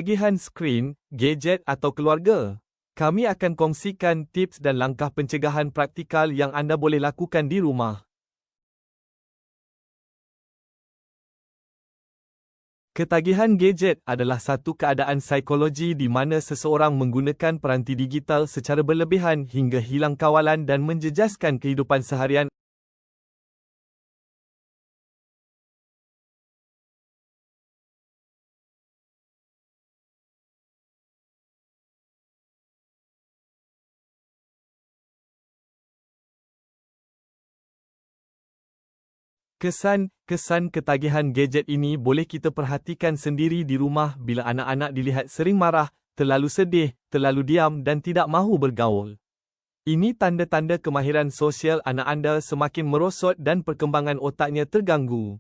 Tagihan skrin, gadget atau keluarga. Kami akan kongsikan tips dan langkah pencegahan praktikal yang anda boleh lakukan di rumah. Ketagihan gadget adalah satu keadaan psikologi di mana seseorang menggunakan peranti digital secara berlebihan hingga hilang kawalan dan menjejaskan kehidupan seharian. Kesan ketagihan gadget ini boleh kita perhatikan sendiri di rumah bila anak-anak dilihat sering marah, terlalu sedih, terlalu diam dan tidak mahu bergaul. Ini tanda-tanda kemahiran sosial anak anda semakin merosot dan perkembangan otaknya terganggu.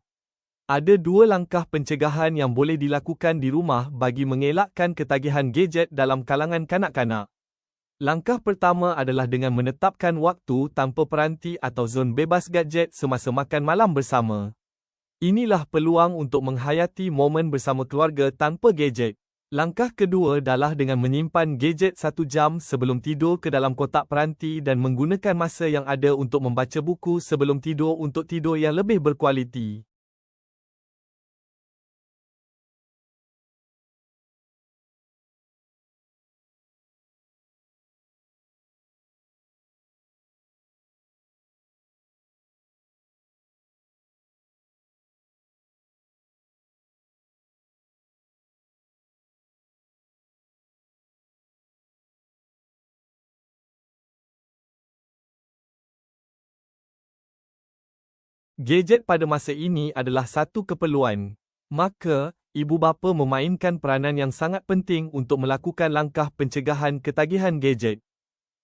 Ada dua langkah pencegahan yang boleh dilakukan di rumah bagi mengelakkan ketagihan gadget dalam kalangan kanak-kanak. Langkah pertama adalah dengan menetapkan waktu tanpa peranti atau zon bebas gadget semasa makan malam bersama. Inilah peluang untuk menghayati momen bersama keluarga tanpa gadget. Langkah kedua adalah dengan menyimpan gadget 1 jam sebelum tidur ke dalam kotak peranti dan menggunakan masa yang ada untuk membaca buku sebelum tidur untuk tidur yang lebih berkualiti. Gadget pada masa ini adalah satu keperluan. Maka, ibu bapa memainkan peranan yang sangat penting untuk melakukan langkah pencegahan ketagihan gadget.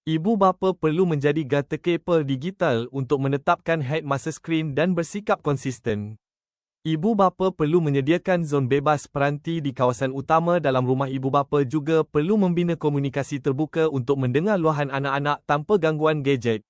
Ibu bapa perlu menjadi gatekeeper digital untuk menetapkan had masa skrin dan bersikap konsisten. Ibu bapa perlu menyediakan zon bebas peranti di kawasan utama dalam rumah. Ibu bapa juga perlu membina komunikasi terbuka untuk mendengar luahan anak-anak tanpa gangguan gadget.